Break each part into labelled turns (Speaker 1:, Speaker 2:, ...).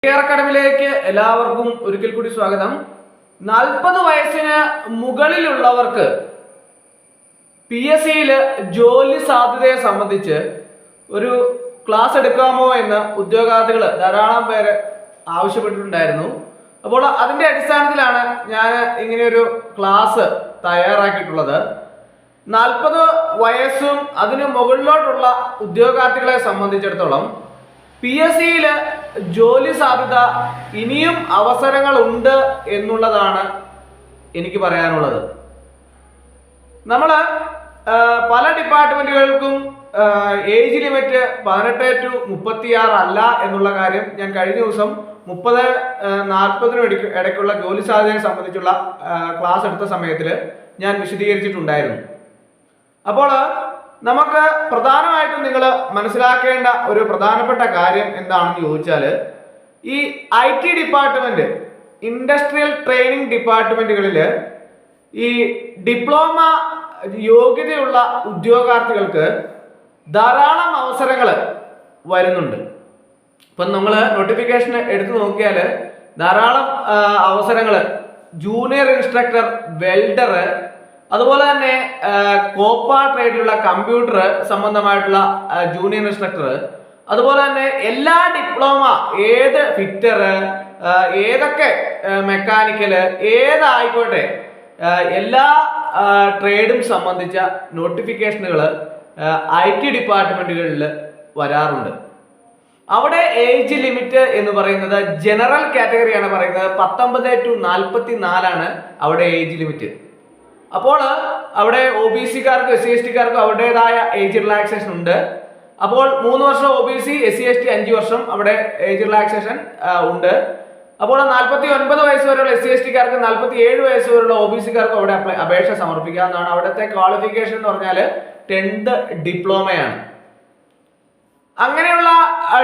Speaker 1: അക്കാഡമിയിലേക്ക് എല്ലാവർക്കും ഒരിക്കൽ കൂടി സ്വാഗതം. 40 വയസ്സിന് മുകളിലുള്ളവർക്ക് PSCയിൽ ജോലി സാധ്യതയെ സംബന്ധിച്ച് ഒരു ക്ലാസ് എടുക്കാമോ എന്ന് ഉദ്യോഗാർത്ഥികൾ ധാരാളം പേര് ആവശ്യപ്പെട്ടിട്ടുണ്ടായിരുന്നു. അപ്പോൾ അതിൻ്റെ അടിസ്ഥാനത്തിലാണ് ഞാൻ ഇങ്ങനെയൊരു ക്ലാസ് തയ്യാറാക്കിയിട്ടുള്ളത്. 40 വയസ്സും അതിന് മുകളിലോട്ടുള്ള ഉദ്യോഗാർത്ഥികളെ സംബന്ധിച്ചിടത്തോളം PSCയിൽ ജോലി സാധ്യത ഇനിയും അവസരങ്ങളുണ്ട് എന്നുള്ളതാണ് എനിക്ക് പറയാനുള്ളത്. നമ്മൾ പല ഡിപ്പാർട്ട്മെന്റുകൾക്കും ഏജ് ലിമിറ്റ് 18 to 36 അല്ല എന്നുള്ള കാര്യം ഞാൻ കഴിഞ്ഞ ദിവസം 30-40 ഇടയ്ക്കുള്ള ജോലി സാധ്യതയെ സംബന്ധിച്ചുള്ള ക്ലാസ് എടുത്ത സമയത്തിൽ ഞാൻ വിശദീകരിച്ചിട്ടുണ്ടായിരുന്നു. അപ്പോൾ നമുക്ക് പ്രധാനമായിട്ടും നിങ്ങൾ മനസ്സിലാക്കേണ്ട ഒരു പ്രധാനപ്പെട്ട കാര്യം എന്താണെന്ന് ചോദിച്ചാൽ, ഈ IT ഡിപ്പാർട്ട്മെന്റ്, ഇൻഡസ്ട്രിയൽ ട്രെയിനിങ് ഡിപ്പാർട്ട്മെന്റുകളിൽ ഈ ഡിപ്ലോമ യോഗ്യതയുള്ള ഉദ്യോഗാർത്ഥികൾക്ക് ധാരാളം അവസരങ്ങൾ വരുന്നുണ്ട്. ഇപ്പം നമ്മൾ നോട്ടിഫിക്കേഷൻ എടുത്തു നോക്കിയാൽ ധാരാളം അവസരങ്ങൾ ജൂനിയർ ഇൻസ്ട്രക്ടർ, വെൽഡർ, അതുപോലെ തന്നെ കോപ്പ ട്രേഡിലുള്ള കമ്പ്യൂട്ടർ സംബന്ധമായിട്ടുള്ള ജൂനിയർ ഇൻസ്ട്രക്ടർ, അതുപോലെ തന്നെ എല്ലാ ഡിപ്ലോമ, ഏത് ഫിറ്റർ, ഏതൊക്കെ മെക്കാനിക്കൽ, ഏതായിക്കോട്ടെ എല്ലാ ട്രേഡും സംബന്ധിച്ച നോട്ടിഫിക്കേഷനുകൾ IT ഡിപ്പാർട്ട്മെന്റുകളിൽ വരാറുണ്ട്. അവിടെ ഏജ് ലിമിറ്റ് എന്ന് പറയുന്നത് ജനറൽ കാറ്റഗറിയാണ് പറയുന്നത്. 19 to 44 അവിടെ ഏജ് ലിമിറ്റ്. അപ്പോൾ അവിടെ OBC-കാർക്കും SC/ST-കാർക്കും അവരുടേതായ ഏജ് റിലാക്സേഷൻ ഉണ്ട്. അപ്പോൾ 3 വർഷം OBC, SC/ST 5 വർഷം അവിടെ ഏജ് റിലാക്സേഷൻ ഉണ്ട്. അപ്പോൾ 49 വയസ്സ് വരെയുള്ള SC/ST-കാർക്ക് 47 വയസ്സ് വരെയുള്ള OBC-കാർക്കും അവിടെ അപേക്ഷ സമർപ്പിക്കാവുന്നതാണ്. അവിടുത്തെ ക്വാളിഫിക്കേഷൻ എന്ന് പറഞ്ഞാൽ 10th ഡിപ്ലോമയാണ്. അങ്ങനെയുള്ള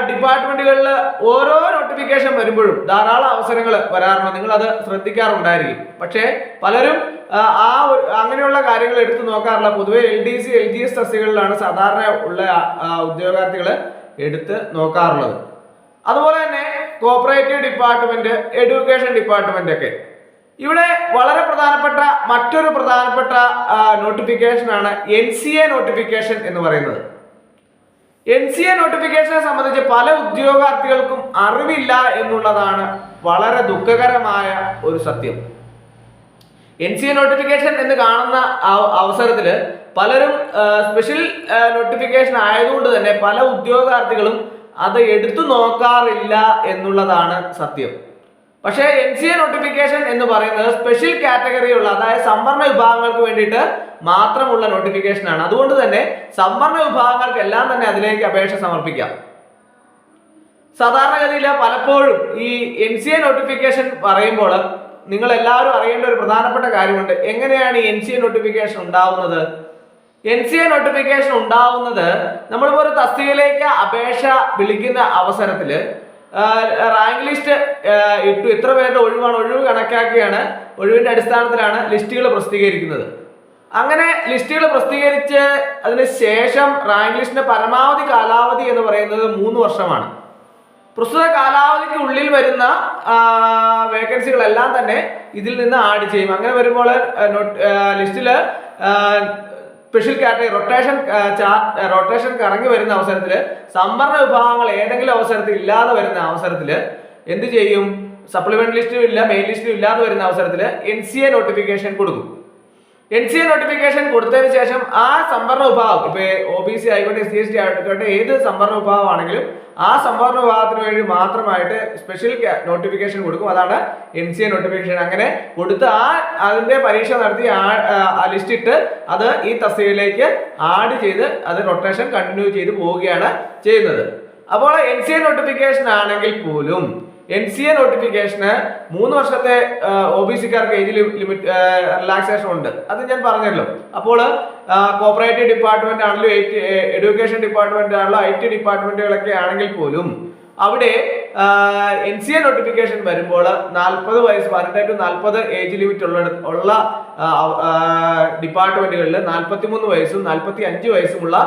Speaker 1: ഡിപ്പാർട്ട്മെന്റുകളിൽ ഓരോ നോട്ടിഫിക്കേഷൻ വരുമ്പോഴും ധാരാളം അവസരങ്ങൾ വരാറുണ്ട്. നിങ്ങൾ അത് ശ്രദ്ധിക്കാറുണ്ടായിരിക്കും. പക്ഷേ പലരും അങ്ങനെയുള്ള കാര്യങ്ങൾ എടുത്തു നോക്കാറില്ല. പൊതുവെ LDC, LGS തസ്തികകളിലാണ് സാധാരണ ഉള്ള ഉദ്യോഗാർത്ഥികൾ എടുത്ത് നോക്കാറുള്ളത്. അതുപോലെ തന്നെ കോപ്പറേറ്റീവ് ഡിപ്പാർട്ട്മെന്റ്, എഡ്യൂക്കേഷൻ ഡിപ്പാർട്ട്മെന്റ് ഒക്കെ. ഇവിടെ വളരെ പ്രധാനപ്പെട്ട മറ്റൊരു പ്രധാനപ്പെട്ട നോട്ടിഫിക്കേഷനാണ് NCA നോട്ടിഫിക്കേഷൻ എന്ന് പറയുന്നത്. NCA നോട്ടിഫിക്കേഷനെ സംബന്ധിച്ച് പല ഉദ്യോഗാർത്ഥികൾക്കും അറിവില്ല എന്നുള്ളതാണ് വളരെ ദുഃഖകരമായ ഒരു സത്യം. NCA നോട്ടിഫിക്കേഷൻ എന്ന് കാണുന്ന അവസരത്തിൽ പലരും സ്പെഷ്യൽ നോട്ടിഫിക്കേഷൻ ആയതുകൊണ്ട് തന്നെ പല ഉദ്യോഗാർത്ഥികളും അത് എടുത്തു നോക്കാറില്ല എന്നുള്ളതാണ് സത്യം. പക്ഷേ NCA നോട്ടിഫിക്കേഷൻ എന്ന് പറയുന്നത് സ്പെഷ്യൽ കാറ്റഗറിയുള്ള, അതായത് സംവരണ വിഭാഗങ്ങൾക്ക് വേണ്ടിയിട്ട് മാത്രമുള്ള നോട്ടിഫിക്കേഷനാണ്. അതുകൊണ്ട് തന്നെ സംവരണ വിഭാഗങ്ങൾക്ക് എല്ലാം തന്നെ അതിലേക്ക് അപേക്ഷ സമർപ്പിക്കാം. സാധാരണഗതിയിൽ പലപ്പോഴും ഈ NCA നോട്ടിഫിക്കേഷൻ പറയുമ്പോൾ നിങ്ങൾ എല്ലാവരും അറിയേണ്ട ഒരു പ്രധാനപ്പെട്ട കാര്യമുണ്ട്. എങ്ങനെയാണ് ഈ NCA നോട്ടിഫിക്കേഷൻ ഉണ്ടാവുന്നത്? NCA നോട്ടിഫിക്കേഷൻ ഉണ്ടാവുന്നത് നമ്മളിപ്പോൾ ഒരു തസ്തികയിലേക്ക് അപേക്ഷ വിളിക്കുന്ന അവസരത്തിൽ റാങ്ക് ലിസ്റ്റ് ഇട്ടു, ഇത്ര പേരുടെ ഒഴിവാണ്, ഒഴിവ് കണക്കാക്കിയാണ്, ഒഴിവിന്റെ അടിസ്ഥാനത്തിലാണ് ലിസ്റ്റുകൾ പ്രസിദ്ധീകരിക്കുന്നത്. അങ്ങനെ ലിസ്റ്റുകൾ പ്രസിദ്ധീകരിച്ച് അതിന് ശേഷം റാങ്ക് ലിസ്റ്റിന്റെ പരമാവധി കാലാവധി എന്ന് പറയുന്നത് 3 വർഷമാണ്. പ്രസ്തുത കാലാവധിക്ക് ഉള്ളിൽ വരുന്ന വേക്കൻസികളെല്ലാം തന്നെ ഇതിൽ നിന്ന് ആഡ് ചെയ്യും. അങ്ങനെ വരുമ്പോൾ ലിസ്റ്റിൽ സ്പെഷ്യൽ കാറ്റഗറി റൊട്ടേഷൻ കറങ്ങി വരുന്ന അവസരത്തിൽ സംവരണ വിഭാഗങ്ങൾ ഏതെങ്കിലും അവസരത്തിൽ ഇല്ലാതെ വരുന്ന അവസരത്തിൽ എന്ത് ചെയ്യും? സപ്ലിമെന്റ് ലിസ്റ്റും ഇല്ല, മെയിൻ ലിസ്റ്റും ഇല്ലാതെ വരുന്ന അവസരത്തിൽ NCA നോട്ടിഫിക്കേഷൻ കൊടുക്കും. NCA നോട്ടിഫിക്കേഷൻ കൊടുത്തതിന് ശേഷം ആ സംവരണ വിഭാഗം, ഇപ്പൊ OBC ആയിക്കോട്ടെ, SC/ST ആയിക്കോട്ടെ, ഏത് സംവരണ വിഭാഗമാണെങ്കിലും ആ സംവരണ വിഭാഗത്തിന് വേണ്ടി മാത്രമായിട്ട് സ്പെഷ്യൽ നോട്ടിഫിക്കേഷൻ കൊടുക്കും. അതാണ് NCA നോട്ടിഫിക്കേഷൻ. അങ്ങനെ കൊടുത്ത് അതിന്റെ പരീക്ഷ നടത്തി ആ ലിസ്റ്റ് ഇട്ട് അത് ഈ തസ്തികയിലേക്ക് ആഡ് ചെയ്ത് അത് റൊട്ടേഷൻ കണ്ടിന്യൂ ചെയ്ത് പോവുകയാണ് ചെയ്യുന്നത്. അപ്പോൾ NCA നോട്ടിഫിക്കേഷൻ ആണെങ്കിൽ പോലും NCA നോട്ടിഫിക്കേഷന് 3 വർഷത്തെ OBC-കാർക്ക് ഏജ് ലിമിറ്റ് റിലാക്സേഷൻ ഉണ്ട്. അത് ഞാൻ പറഞ്ഞല്ലോ. അപ്പോൾ കോപ്പറേറ്റീവ് ഡിപ്പാർട്ട്മെന്റ് ആണെങ്കിലും, എഡ്യൂക്കേഷൻ ഡിപ്പാർട്ട്മെന്റ് ആണെങ്കിലും, IT ഡിപ്പാർട്ട്മെന്റുകളൊക്കെ ആണെങ്കിൽ പോലും അവിടെ NCA നോട്ടിഫിക്കേഷൻ വരുമ്പോൾ 40 വയസ്സ് 18 to 40 ഏജ് ലിമിറ്റ് ഉള്ള ഡിപ്പാർട്ട്മെന്റുകളിൽ 43 വയസ്സും 45 വയസ്സുമുള്ള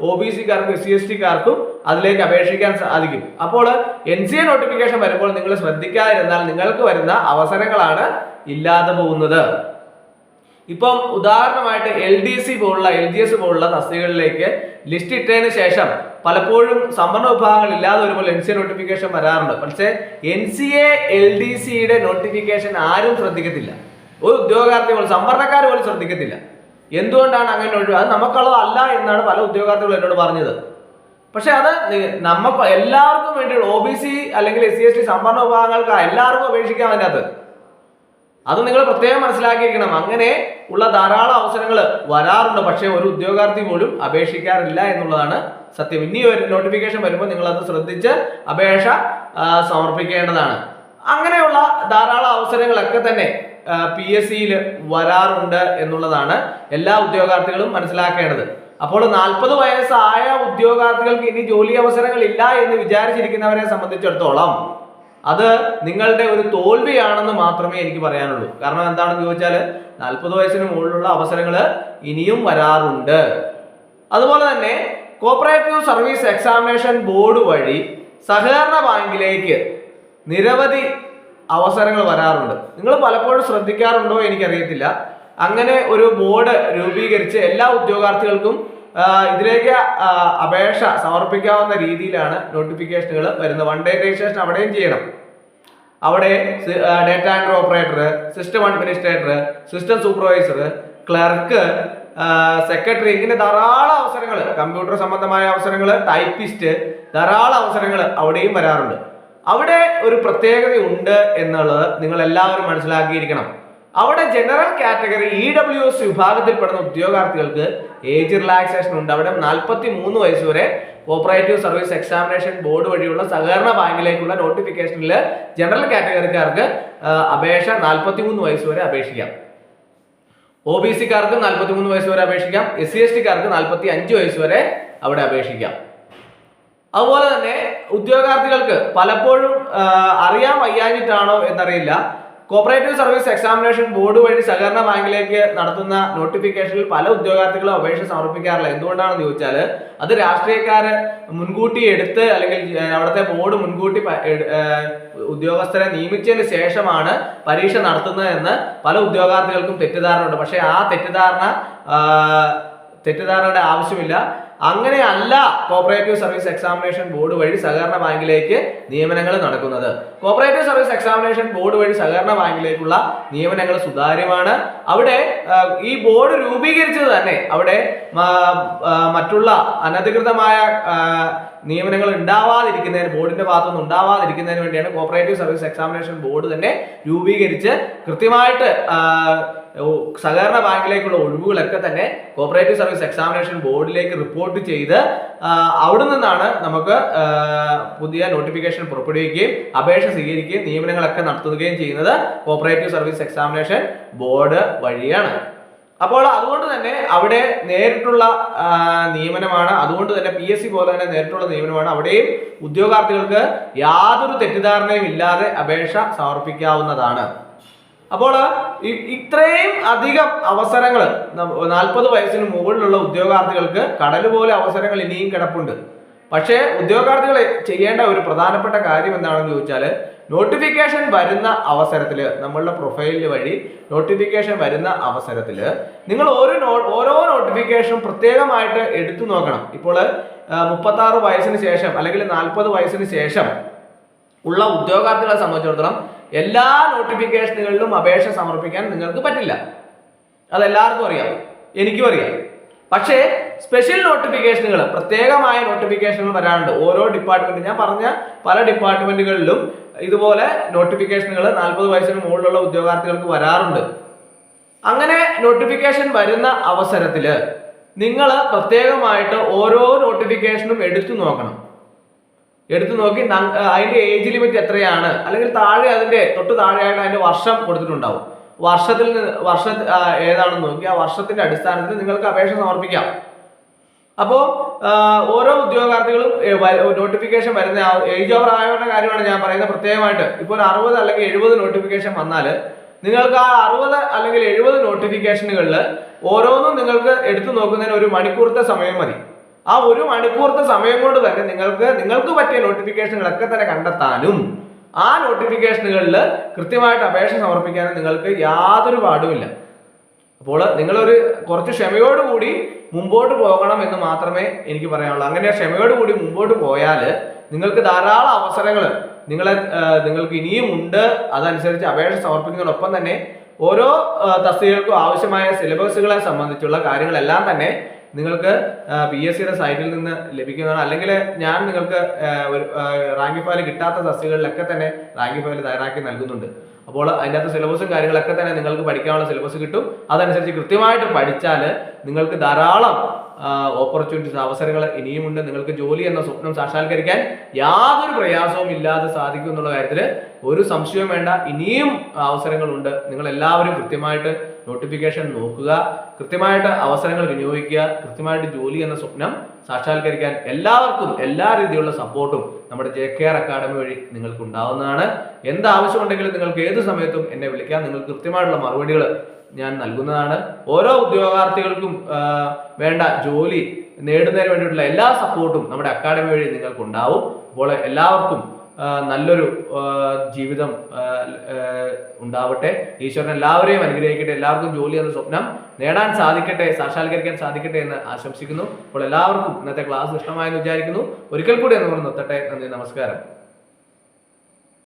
Speaker 1: OBC-കാർക്കും SC/ST-കാർക്കും അതിലേക്ക് അപേക്ഷിക്കാൻ സാധിക്കും. അപ്പോൾ NCA നോട്ടിഫിക്കേഷൻ വരുമ്പോൾ നിങ്ങൾ ശ്രദ്ധിക്കാതിരുന്നാൽ നിങ്ങൾക്ക് വരുന്ന അവസരങ്ങളാണ് ഇല്ലാതെ പോകുന്നത്. ഇപ്പം ഉദാഹരണമായിട്ട് LDC പോലുള്ള LGS പോലുള്ള തസ്തികകളിലേക്ക് ലിസ്റ്റ് ഇട്ടതിന് ശേഷം പലപ്പോഴും സംവരണ വിഭാഗങ്ങൾ ഇല്ലാതെ വരുമ്പോൾ NCA നോട്ടിഫിക്കേഷൻ വരാറുണ്ട്. പക്ഷേ NCA LDCയുടെ നോട്ടിഫിക്കേഷൻ ആരും ശ്രദ്ധിക്കത്തില്ല. ഒരു ഉദ്യോഗാർത്ഥി പോലും സംവരണക്കാർ പോലും ശ്രദ്ധിക്കത്തില്ല. എന്തുകൊണ്ടാണ് അങ്ങനെ ഒഴിവ്? അത് നമുക്കുള്ളതല്ല എന്നാണ് പല ഉദ്യോഗാർത്ഥികളും എന്നോട് പറഞ്ഞത്. പക്ഷെ അത് നമുക്ക് എല്ലാവർക്കും വേണ്ടി OBC അല്ലെങ്കിൽ SC/ST സംവരണ വിഭാഗങ്ങൾക്ക് എല്ലാവർക്കും അപേക്ഷിക്കാൻ അതിനകത്ത്. അത് നിങ്ങൾ പ്രത്യേകം മനസ്സിലാക്കിയിരിക്കണം. അങ്ങനെ ഉള്ള ധാരാളം അവസരങ്ങൾ വരാറുണ്ട്. പക്ഷെ ഒരു ഉദ്യോഗാർത്ഥി പോലും അപേക്ഷിക്കാറില്ല എന്നുള്ളതാണ് സത്യം. ഇനി ഒരു നോട്ടിഫിക്കേഷൻ വരുമ്പോൾ നിങ്ങൾ അത് ശ്രദ്ധിച്ച് അപേക്ഷ സമർപ്പിക്കേണ്ടതാണ്. അങ്ങനെയുള്ള ധാരാളം അവസരങ്ങളൊക്കെ തന്നെ PSC-യിൽ വരാറുണ്ട് എന്നുള്ളതാണ് എല്ലാ ഉദ്യോഗാർത്ഥികളും മനസ്സിലാക്കേണ്ടത്. അപ്പോൾ 40 വയസ്സായ ഉദ്യോഗാർത്ഥികൾക്ക് ഇനി ജോലി അവസരങ്ങൾ ഇല്ല എന്ന് വിചാരിച്ചിരിക്കുന്നവരെ സംബന്ധിച്ചിടത്തോളം അത് നിങ്ങളുടെ ഒരു തോൽവിയാണെന്ന് മാത്രമേ എനിക്ക് പറയാനുള്ളൂ. കാരണം എന്താണെന്ന് ചോദിച്ചാൽ 40 വയസ്സിന് മുകളിലുള്ള അവസരങ്ങൾ ഇനിയും വരാറുണ്ട്. അതുപോലെ തന്നെ കോപ്പറേറ്റീവ് സർവീസ് എക്സാമിനേഷൻ ബോർഡ് വഴി സഹകരണ ബാങ്കിലേക്ക് നിരവധി അവസരങ്ങൾ വരാറുണ്ട്. നിങ്ങൾ പലപ്പോഴും ശ്രദ്ധിക്കാറുണ്ടോ എനിക്കറിയത്തില്ല. അങ്ങനെ ഒരു ബോർഡ് രൂപീകരിച്ച് എല്ലാ ഉദ്യോഗാർത്ഥികൾക്കും ഇതിലേക്ക് അപേക്ഷ സമർപ്പിക്കാവുന്ന രീതിയിലാണ് നോട്ടിഫിക്കേഷനുകൾ വരുന്നത്. 1 ഡേ രജിസ്ട്രേഷൻ അവിടെയും ചെയ്യണം. അവിടെ data entry operator, system administrator, system supervisor, clerk, secretary, ഇങ്ങനെ ധാരാളം അവസരങ്ങൾ, കമ്പ്യൂട്ടർ സംബന്ധമായ അവസരങ്ങൾ, ടൈപ്പിസ്റ്റ്, ധാരാളം അവസരങ്ങൾ അവിടെയും വരാറുണ്ട്. അവിടെ ഒരു പ്രത്യേകത ഉണ്ട് എന്നുള്ളത് നിങ്ങൾ എല്ലാവരും മനസ്സിലാക്കിയിരിക്കണം. അവിടെ ജനറൽ കാറ്റഗറി EWS വിഭാഗത്തിൽപ്പെടുന്ന ഉദ്യോഗാർത്ഥികൾക്ക് ഏജ് റിലാക്സേഷൻ ഉണ്ട്. അവിടെ 43 വയസ്സ് വരെ കോപ്പറേറ്റീവ് സർവീസ് എക്സാമിനേഷൻ ബോർഡ് വഴിയുള്ള സഹകരണ ബാങ്കിലേക്കുള്ള നോട്ടിഫിക്കേഷനിൽ ജനറൽ കാറ്റഗറിക്കാർക്ക് അപേക്ഷ 43 വയസ്സ് വരെ അപേക്ഷിക്കാം. OBC-കാർക്ക് 43 വയസ്സ് വരെ അപേക്ഷിക്കാം. SC/ST-കാർക്ക് 45 വയസ്സ് വരെ അവിടെ അപേക്ഷിക്കാം. അതുപോലെ തന്നെ ഉദ്യോഗാർത്ഥികൾക്ക് പലപ്പോഴും അറിയാൻ വയ്യാഞ്ഞിട്ടാണോ എന്നറിയില്ല, കോപ്പറേറ്റീവ് സർവീസ് എക്സാമിനേഷൻ ബോർഡ് വഴി സഹകരണ ബാങ്കിലേക്ക് നടത്തുന്ന നോട്ടിഫിക്കേഷനിൽ പല ഉദ്യോഗാർത്ഥികളും അപേക്ഷ സമർപ്പിക്കാറില്ല. എന്തുകൊണ്ടാണെന്ന് ചോദിച്ചാൽ അത് രാഷ്ട്രീയക്കാര് മുൻകൂട്ടി എടുത്ത് അല്ലെങ്കിൽ അവിടുത്തെ ബോർഡ് മുൻകൂട്ടി ഉദ്യോഗസ്ഥരെ നിയമിച്ചതിന് ശേഷമാണ് പരീക്ഷ നടത്തുന്നതെന്ന് പല ഉദ്യോഗാർത്ഥികൾക്കും തെറ്റിദ്ധാരണയുണ്ട്. പക്ഷേ ആ തെറ്റിദ്ധാരണയുടെ ആവശ്യമില്ല. അങ്ങനെയല്ല കോപ്പറേറ്റീവ് സർവീസ് എക്സാമിനേഷൻ ബോർഡ് വഴി സഹകരണ ബാങ്കിലേക്ക് നിയമനങ്ങൾ നടക്കുന്നത്. കോപ്പറേറ്റീവ് സർവീസ് എക്സാമിനേഷൻ ബോർഡ് വഴി സഹകരണ ബാങ്കിലേക്കുള്ള നിയമനങ്ങൾ സുതാര്യമാണ്. അവിടെ ഈ ബോർഡ് രൂപീകരിച്ചത് തന്നെ അവിടെ മറ്റുള്ള അനധികൃതമായ നിയമനങ്ങൾ ഉണ്ടാവാതിരിക്കുന്നതിന്, ബോർഡിന്റെ ഭാഗത്തുനിന്ന് ഉണ്ടാവാതിരിക്കുന്നതിന് വേണ്ടിയാണ് കോപ്പറേറ്റീവ് സർവീസ് എക്സാമിനേഷൻ ബോർഡ് തന്നെ രൂപീകരിച്ച് കൃത്യമായിട്ട് സഹകരണ ബാങ്കിലേക്കുള്ള ഒഴിവുകളൊക്കെ തന്നെ കോപ്പറേറ്റീവ് സർവീസ് എക്സാമിനേഷൻ ബോർഡിലേക്ക് റിപ്പോർട്ട് ചെയ്ത് അവിടെ നിന്നാണ് നമുക്ക് പുതിയ നോട്ടിഫിക്കേഷൻ പുറപ്പെടുവിക്കുകയും അപേക്ഷ സ്വീകരിക്കുകയും നിയമനങ്ങളൊക്കെ നടത്തുകയും ചെയ്യുന്നത് കോപ്പറേറ്റീവ് സർവീസ് എക്സാമിനേഷൻ ബോർഡ് വഴിയാണ്. അപ്പോൾ അതുകൊണ്ട് തന്നെ അവിടെ നേരിട്ടുള്ള നിയമനമാണ്. അതുകൊണ്ട് തന്നെ PSC പോലെ തന്നെ നേരിട്ടുള്ള നിയമനമാണ്. അവിടെയും ഉദ്യോഗാർത്ഥികൾക്ക് യാതൊരു തെറ്റിദ്ധാരണയും ഇല്ലാതെ അപേക്ഷ സമർപ്പിക്കാവുന്നതാണ്. അപ്പോൾ ഇത്രയും അധികം അവസരങ്ങൾ 40 വയസ്സിന് മുകളിലുള്ള ഉദ്യോഗാർത്ഥികൾക്ക് കടലുപോലെ അവസരങ്ങൾ ഇനിയും കിടപ്പുണ്ട്. പക്ഷേ ഉദ്യോഗാർത്ഥികൾ ചെയ്യേണ്ട ഒരു പ്രധാനപ്പെട്ട കാര്യം എന്താണെന്ന് ചോദിച്ചാൽ, നോട്ടിഫിക്കേഷൻ വരുന്ന അവസരത്തിൽ നമ്മളുടെ പ്രൊഫൈലിൽ വഴി നോട്ടിഫിക്കേഷൻ വരുന്ന അവസരത്തിൽ നിങ്ങൾ ഓരോ നോട്ടിഫിക്കേഷനും പ്രത്യേകമായിട്ട് എടുത്തു നോക്കണം. ഇപ്പോൾ 36 വയസ്സിന് ശേഷം അല്ലെങ്കിൽ 40 വയസ്സിന് ശേഷം ഉള്ള ഉദ്യോഗാർത്ഥികളെ സംബന്ധിച്ചിടത്തോളം എല്ലാ നോട്ടിഫിക്കേഷനുകളിലും അപേക്ഷ സമർപ്പിക്കാൻ നിങ്ങൾക്ക് പറ്റില്ല. അതെല്ലാവർക്കും അറിയാം, എനിക്കും അറിയാം. പക്ഷേ സ്പെഷ്യൽ നോട്ടിഫിക്കേഷനുകൾ, പ്രത്യേകമായ നോട്ടിഫിക്കേഷനുകൾ വരാറുണ്ട് ഓരോ ഡിപ്പാർട്ട്മെന്റ്. ഞാൻ പറഞ്ഞ പല ഡിപ്പാർട്ട്മെന്റുകളിലും ഇതുപോലെ നോട്ടിഫിക്കേഷനുകൾ 40 വയസ്സിന് മുകളിലുള്ള ഉദ്യോഗാർത്ഥികൾക്ക് വരാറുണ്ട്. അങ്ങനെ നോട്ടിഫിക്കേഷൻ വരുന്ന അവസരത്തിൽ നിങ്ങൾ പ്രത്യേകമായിട്ട് ഓരോ നോട്ടിഫിക്കേഷനും എടുത്തു നോക്കണം. എടുത്തു നോക്കി അതിന്റെ ഏജ് ലിമിറ്റ് എത്രയാണ്, അല്ലെങ്കിൽ താഴെ അതിന്റെ തൊട്ട് താഴെയായിട്ട് അതിന്റെ വർഷം കൊടുത്തിട്ടുണ്ടാവും. വർഷം ഏതാണെന്ന് നോക്കി ആ വർഷത്തിന്റെ അടിസ്ഥാനത്തിൽ നിങ്ങൾക്ക് അപേക്ഷ സമർപ്പിക്കാം. അപ്പോൾ ഓരോ ഉദ്യോഗാർത്ഥികളും നോട്ടിഫിക്കേഷൻ വരുന്ന ഏജ് ഓവർ ആയവരുടെ കാര്യമാണ് ഞാൻ പറയുന്നത് പ്രത്യേകമായിട്ട്. ഇപ്പോൾ ഒരു 60 അല്ലെങ്കിൽ 70 നോട്ടിഫിക്കേഷൻ വന്നാൽ നിങ്ങൾക്ക് ആ 60 അല്ലെങ്കിൽ 70 നോട്ടിഫിക്കേഷനുകളിൽ ഓരോന്നും നിങ്ങൾക്ക് എടുത്തു നോക്കുന്നതിന് ഒരു മണിക്കൂറത്തെ സമയം മതി. ആ ഒരു മണിക്കൂറത്തെ സമയം കൊണ്ട് തന്നെ നിങ്ങൾക്ക് പറ്റിയ നോട്ടിഫിക്കേഷനുകളൊക്കെ തന്നെ കണ്ടെത്താനും ആ നോട്ടിഫിക്കേഷനുകളിൽ കൃത്യമായിട്ട് അപേക്ഷ സമർപ്പിക്കാനും നിങ്ങൾക്ക് യാതൊരു പാടുമില്ല. അപ്പോൾ നിങ്ങളൊരു കുറച്ച് ക്ഷമയോടുകൂടി മുമ്പോട്ട് പോകണം എന്ന് മാത്രമേ എനിക്ക് പറയാനുള്ളൂ. അങ്ങനെ ക്ഷമയോടുകൂടി മുമ്പോട്ട് പോയാൽ നിങ്ങൾക്ക് ധാരാളം അവസരങ്ങൾ നിങ്ങൾക്ക് ഇനിയും ഉണ്ട്. അതനുസരിച്ച് അപേക്ഷ സമർപ്പിക്കുന്നതിനൊപ്പം തന്നെ ഓരോ തസ്തികകൾക്കും ആവശ്യമായ സിലബസുകളെ സംബന്ധിച്ചുള്ള കാര്യങ്ങളെല്ലാം തന്നെ നിങ്ങൾക്ക് PSCയുടെ സൈറ്റിൽ നിന്ന് ലഭിക്കുന്നതാണ്. അല്ലെങ്കിൽ ഞാൻ നിങ്ങൾക്ക് ഒരു റാങ്ക് ഫയൽ കിട്ടാത്ത തസ്തികകളിലൊക്കെ തന്നെ റാങ്ക് ഫയൽ തയ്യാറാക്കി നൽകുന്നുണ്ട്. അപ്പോൾ അതിൻ്റെ അകത്ത് സിലബസും കാര്യങ്ങളൊക്കെ തന്നെ നിങ്ങൾക്ക് പഠിക്കാനുള്ള സിലബസ് കിട്ടും. അതനുസരിച്ച് കൃത്യമായിട്ട് പഠിച്ചാൽ നിങ്ങൾക്ക് ധാരാളം ഓപ്പർച്യൂണിറ്റീസ്, അവസരങ്ങൾ ഇനിയുമുണ്ട്. നിങ്ങൾക്ക് ജോലി എന്ന സ്വപ്നം സാക്ഷാത്കരിക്കാൻ യാതൊരു പ്രയാസവും ഇല്ലാതെ സാധിക്കും എന്നുള്ള കാര്യത്തിൽ ഒരു സംശയവും വേണ്ട. ഇനിയും അവസരങ്ങളുണ്ട്. നിങ്ങൾ എല്ലാവരും കൃത്യമായിട്ട് നോട്ടിഫിക്കേഷൻ നോക്കുക, കൃത്യമായിട്ട് അവസരങ്ങൾ വിനിയോഗിക്കുക, കൃത്യമായിട്ട് ജോലി എന്ന സ്വപ്നം സാക്ഷാത്കരിക്കാൻ എല്ലാവർക്കും എല്ലാ രീതിയിലുള്ള സപ്പോർട്ടും നമ്മുടെ JKR അക്കാഡമി വഴി നിങ്ങൾക്ക് ഉണ്ടാവുന്നതാണ്. എന്താവശ്യമുണ്ടെങ്കിലും നിങ്ങൾക്ക് ഏത് സമയത്തും എന്നെ വിളിക്കാം. നിങ്ങൾക്ക് കൃത്യമായിട്ടുള്ള മറുപടികൾ ഞാൻ നൽകുന്നതാണ്. ഓരോ ഉദ്യോഗാർത്ഥികൾക്കും വേണ്ട ജോലി നേടുന്നതിന് വേണ്ടിയിട്ടുള്ള എല്ലാ സപ്പോർട്ടും നമ്മുടെ അക്കാഡമി വഴി നിങ്ങൾക്ക് ഉണ്ടാവും. അപ്പോൾ എല്ലാവർക്കും നല്ലൊരു ജീവിതം ഉണ്ടാവട്ടെ. ഈശ്വരൻ എല്ലാവരെയും അനുഗ്രഹിക്കട്ടെ. എല്ലാവർക്കും ജോലി എന്ന സ്വപ്നം നേടാൻ സാധിക്കട്ടെ, സാക്ഷാത്കരിക്കാൻ സാധിക്കട്ടെ എന്ന് ആശംസിക്കുന്നു. അപ്പോൾ എല്ലാവർക്കും ഇന്നത്തെ ക്ലാസ് ഇഷ്ടമായെന്ന് വിചാരിക്കുന്നു. ഒരിക്കൽ കൂടി എന്ന് പറഞ്ഞ് നിർത്തട്ടെ. നന്ദി, നമസ്കാരം.